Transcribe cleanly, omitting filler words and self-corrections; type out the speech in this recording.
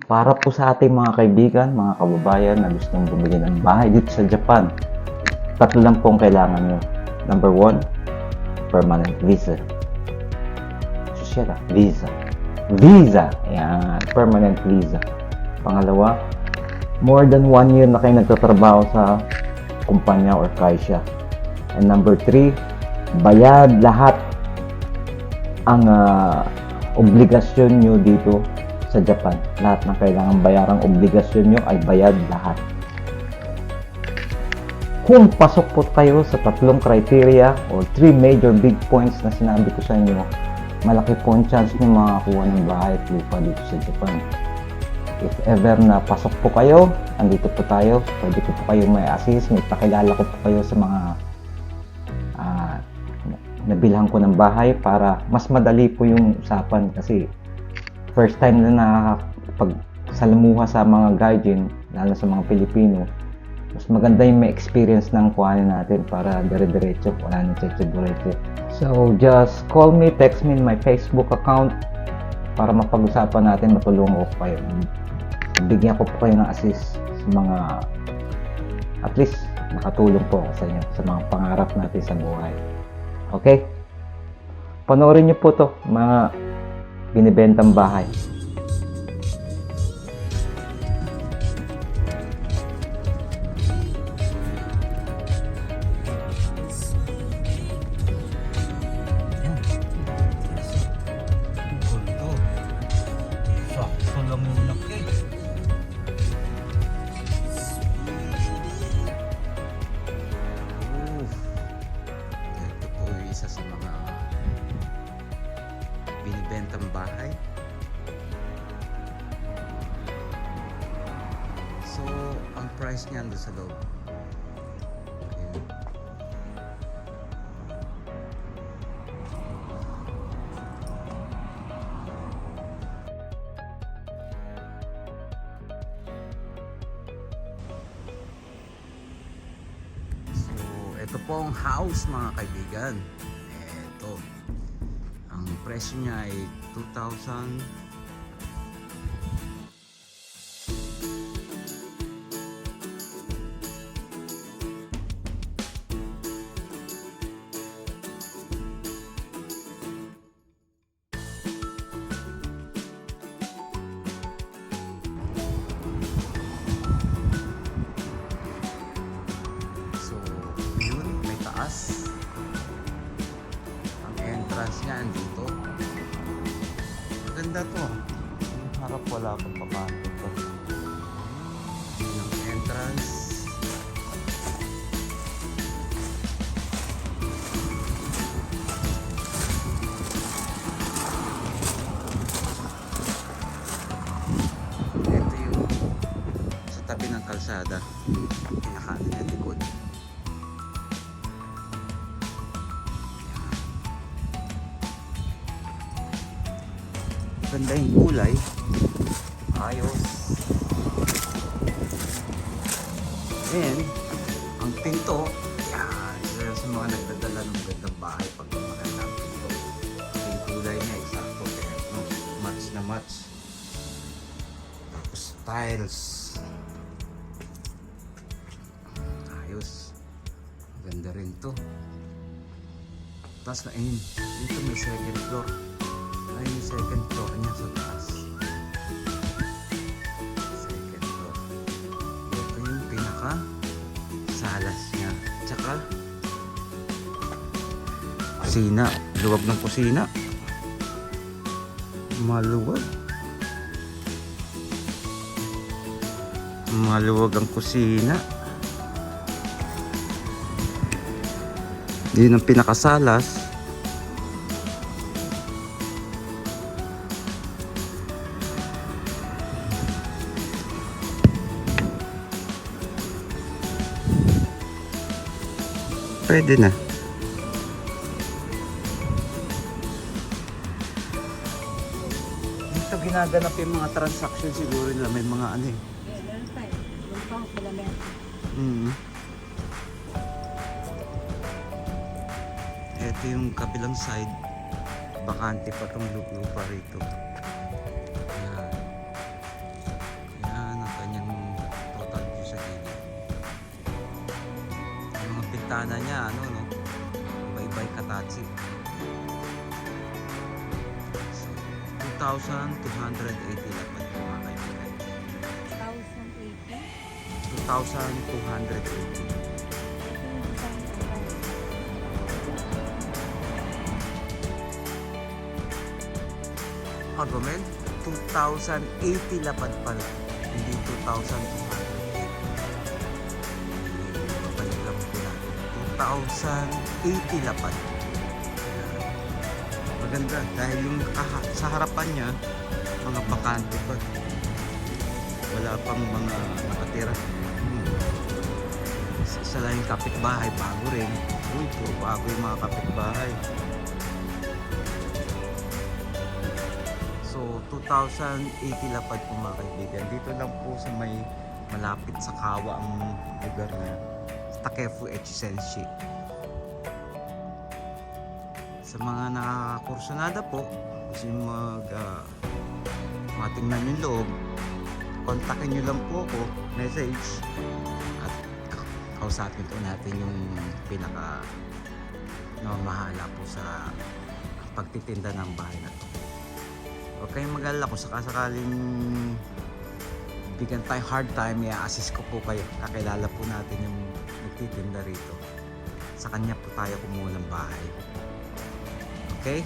Para po sa ating mga kaibigan, mga kababayan na gustong bumili ng bahay dito sa Japan, tatlo lang po ang kailangan nyo. Number 1, permanent visa. Sosyal visa. Visa! Yan, permanent visa. Pangalawa, more than 1 year na kayo nagtatrabaho sa kumpanya or kaisya. And number 3, bayad lahat ang obligasyon nyo dito sa Japan. Lahat ng kailangan bayarang obligasyon nyo ay bayad lahat. Kung pasok po kayo sa tatlong criteria or 3 major big points na sinabi ko sa inyo, malaki po ang chance nyo makakuha ng bahay at lupa dito sa Japan. If ever na pasok po kayo, andito po tayo, pwede ko po kayo may assist, may pakilala ko po kayo sa mga nabilhan ko ng bahay para mas madali po yung usapan kasi first time na nakakapagsalamuha sa mga guardian, lalo sa mga Pilipino, mas maganda yung may experience ng kuhanin natin para dire-diretso, wala nang cheche-diretso. So, just call me, text me in my Facebook account para mapag-usapan natin, matulungan ko kayo. Bigyan ko po kayo ng assist sa mga, at least, makatulong po sa inyo sa mga pangarap natin sa buhay. Okay? Panoorin niyo po to, mga binibentang bahay. Sakto lang yung laki. Ito po yung isa sa mga binibentang bahay. So, ang price niyan doon sa loob. Ayun. So, ito po ang house mga kaibigan. Ito. Ang presyo niya ay 2,000. So, yun, may taas. Ang entrance niya andito. Maganda to. Yung harap wala akong pakanto to. Yung entrance. Ito yung sa tabi ng kalsada. Pinakanan niya likod. Ganda yung kulay. Ayos. Then, ang pinto, yan. Isa sa mga nagdadala ng magandang bahay pag maganda ang pinto. Yung kulay niya, eksakto. Kaya match na match. Tapos tiles. Ayos. Ganda rin to. Tapos na ayun. Dito may second floor. Ay, yung second floor niya sa taas. Second floor. Ito yung pinaka salas niya. Tsaka kusina. Luwag ng kusina. Maluwag. Maluwag ang kusina. Yun ang pinakasalas. Pwede na. Dito ginaganap yung mga transaction siguro nila. May mga ano eh. Ito yung kabilang side. Bakante pa tong lupa rito. Ayan. bintana niya, ano, no? Iba-iba yung katachi. So, 2,280 lapad po mga kaibigan. 2,280. Argument, 2,080 lapad pala. Hindi 2,280. Balik lang po natin. 2,080 lapad. Maganda dahil yung sa harapan niya, mga bakante pa. Wala pang mga nakatira. Isa lang yung kapitbahay, bago rin. Uy, puro bago yung mga kapitbahay. So, 2,080 lapad po mga kaibigan. Dito lang po sa may malapit sa Kawa ang lugar na Takefu Echisenshi. Sa mga nakakursunada po, gusto nyo matingnan yung loob, kontakin nyo lang po ako, message, at kausapin po natin yung pinaka mamahala po sa pagtitinda ng bahay na to. Huwag kayong mag-alala kung sakasakaling bigyan tayo hard time, i-assist ko po kayo. Kakilala po natin yung nagtitinda rito. Sa kanya po tayo kumuha ng bahay. Okay?